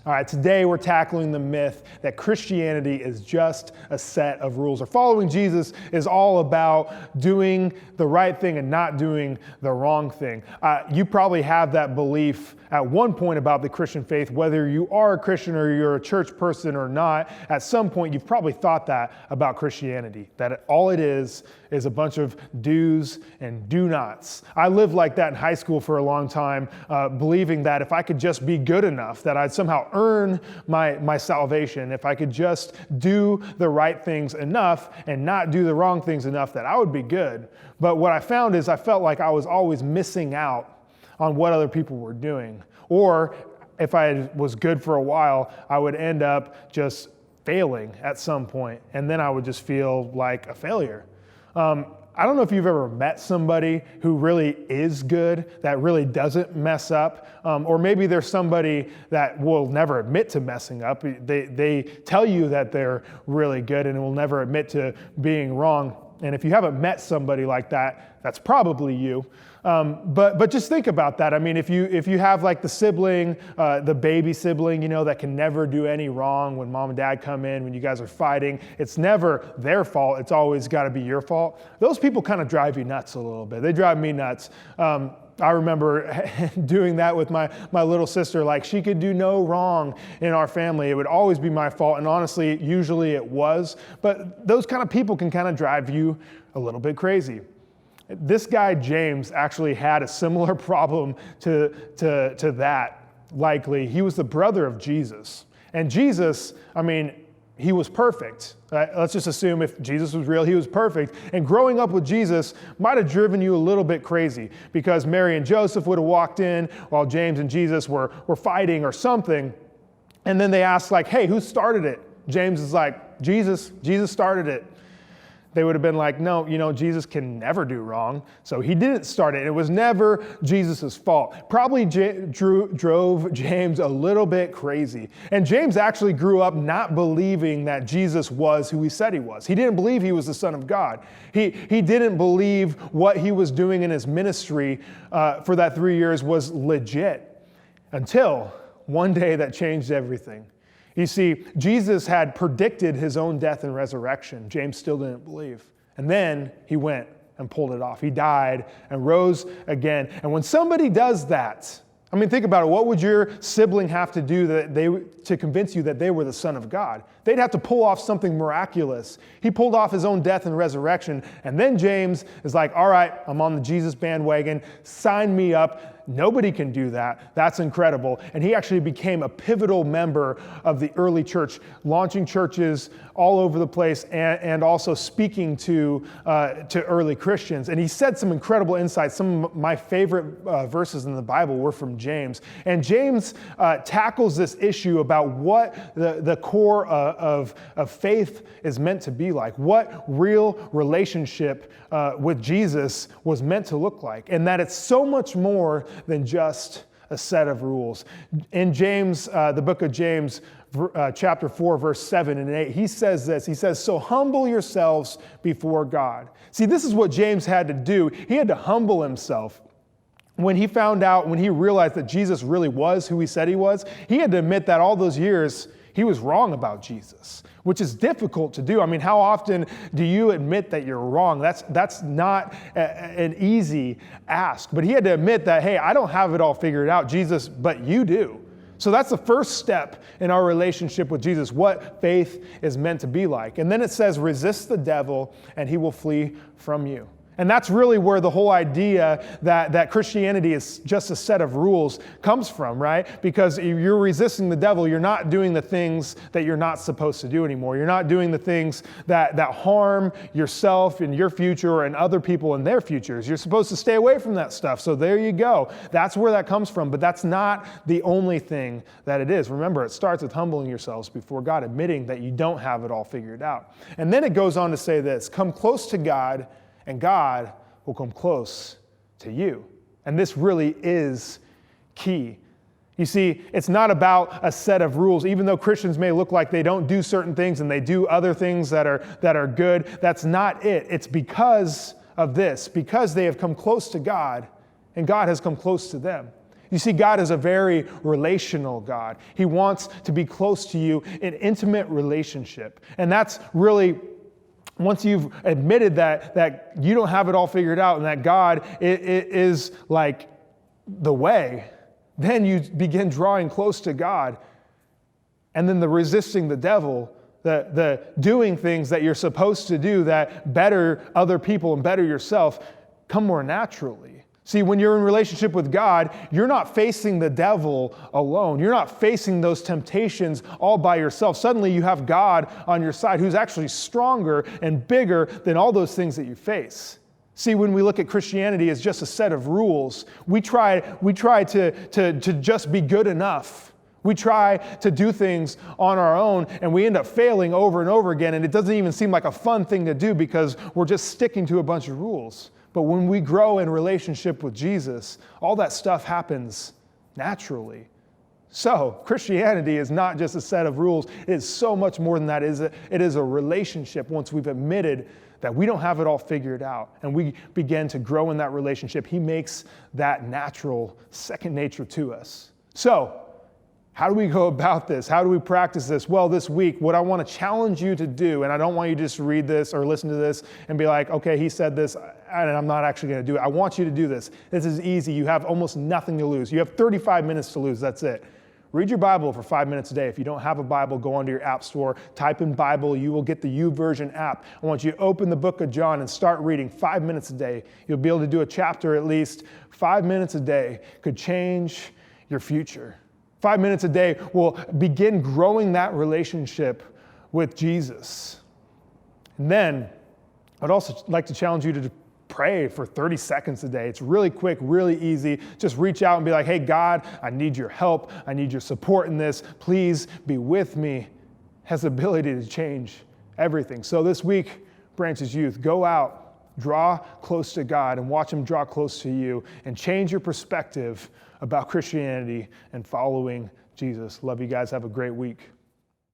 All right, today we're tackling the myth that Christianity is just a set of rules, or following Jesus is all about doing the right thing and not doing the wrong thing. You probably have that belief at one point about the Christian faith, whether you are a Christian or you're a church person or not. At some point, you've probably thought that about Christianity, that all it is a bunch of do's and do nots. I lived like that in high school for a long time, believing that if I could just be good enough, that I'd somehow earn my salvation, if I could just do the right things enough and not do the wrong things enough, that I would be good. But what I found is I felt like I was always missing out on what other people were doing. Or if I was good for a while, I would end up just failing at some point, and then I would just feel like a failure. I don't know if you've ever met somebody who really is good, that really doesn't mess up, or maybe there's somebody that will never admit to messing up. They tell you that they're really good and will never admit to being wrong. And if you haven't met somebody like that, that's probably you. But just think about that. I mean, if you have like the sibling, the baby sibling, that can never do any wrong when mom and dad come in, when you guys are fighting, it's never their fault. It's always got to be your fault. Those people kind of drive you nuts a little bit. They drive me nuts. I remember doing that with my little sister. Like, she could do no wrong in our family. It would always be my fault. And honestly, usually it was. But those kind of people can kind of drive you a little bit crazy. This guy, James, actually had a similar problem to that, likely. He was the brother of Jesus. And Jesus, he was perfect. Let's just assume if Jesus was real, he was perfect. And growing up with Jesus might have driven you a little bit crazy, because Mary and Joseph would have walked in while James and Jesus were fighting or something. And then they asked, like, hey, who started it? James is like, Jesus started it. They would have been like, no, Jesus can never do wrong. So he didn't start it. It was never Jesus' fault. Probably drove James a little bit crazy. And James actually grew up not believing that Jesus was who he said he was. He didn't believe he was the Son of God. He didn't believe what he was doing in his ministry for that 3 years was legit, until one day that changed everything. You see, Jesus had predicted his own death and resurrection. James still didn't believe. And then he went and pulled it off. He died and rose again. And when somebody does that, think about it. What would your sibling have to do to convince you that they were the Son of God? They'd have to pull off something miraculous. He pulled off his own death and resurrection. And then James is like, all right, I'm on the Jesus bandwagon. Sign me up. Nobody can do that. That's incredible. And he actually became a pivotal member of the early church, launching churches all over the place and also speaking to early Christians. And he said some incredible insights. Some of my favorite verses in the Bible were from James. And James tackles this issue about what the core of faith is meant to be like, what real relationship with Jesus was meant to look like, and that it's so much more than just a set of rules. In James, the book of James, chapter 4, verse 7 and 8, he says this. He says, so humble yourselves before God. See, this is what James had to do. He had to humble himself. When he realized that Jesus really was who he said he was, he had to admit that all those years he was wrong about Jesus, which is difficult to do. How often do you admit that you're wrong? That's not an easy ask. But he had to admit that, hey, I don't have it all figured out, Jesus, but you do. So that's the first step in our relationship with Jesus, what faith is meant to be like. And then it says, resist the devil and he will flee from you. And that's really where the whole idea that Christianity is just a set of rules comes from, right? Because if you're resisting the devil, you're not doing the things that you're not supposed to do anymore. You're not doing the things that harm yourself and your future and other people and their futures. You're supposed to stay away from that stuff. So there you go. That's where that comes from. But that's not the only thing that it is. Remember, it starts with humbling yourselves before God, admitting that you don't have it all figured out. And then it goes on to say this, come close to God, and God will come close to you. And this really is key. You see, it's not about a set of rules. Even though Christians may look like they don't do certain things and they do other things that are good, that's not it. It's because of this, because they have come close to God and God has come close to them. You see, God is a very relational God. He wants to be close to you in intimate relationship. And that's really, once you've admitted that you don't have it all figured out and that God is like the way, then you begin drawing close to God. And then the resisting the devil, the doing things that you're supposed to do that better other people and better yourself come more naturally. See, when you're in relationship with God, you're not facing the devil alone. You're not facing those temptations all by yourself. Suddenly you have God on your side who's actually stronger and bigger than all those things that you face. See, when we look at Christianity as just a set of rules, we try to just be good enough. We try to do things on our own and we end up failing over and over again, and it doesn't even seem like a fun thing to do because we're just sticking to a bunch of rules. But when we grow in relationship with Jesus, all that stuff happens naturally. So Christianity is not just a set of rules. It is so much more than that. It is a relationship once we've admitted that we don't have it all figured out and we begin to grow in that relationship. He makes that natural second nature to us. So how do we go about this? How do we practice this? Well, this week, what I want to challenge you to do, and I don't want you to just read this or listen to this and be like, okay, he said this, and I'm not actually going to do it. I want you to do this. This is easy. You have almost nothing to lose. You have 35 minutes to lose. That's it. Read your Bible for 5 minutes a day. If you don't have a Bible, go onto your app store, type in Bible. You will get the YouVersion app. I want you to open the book of John and start reading 5 minutes a day. You'll be able to do a chapter at least. 5 minutes a day could change your future. 5 minutes a day will begin growing that relationship with Jesus. And then I'd also like to challenge you to pray for 30 seconds a day. It's really quick, really easy. Just reach out and be like, hey, God, I need your help. I need your support in this. Please be with me. It has the ability to change everything. So this week, Branches Youth, go out, draw close to God and watch him draw close to you and change your perspective about Christianity and following Jesus. Love you guys. Have a great week.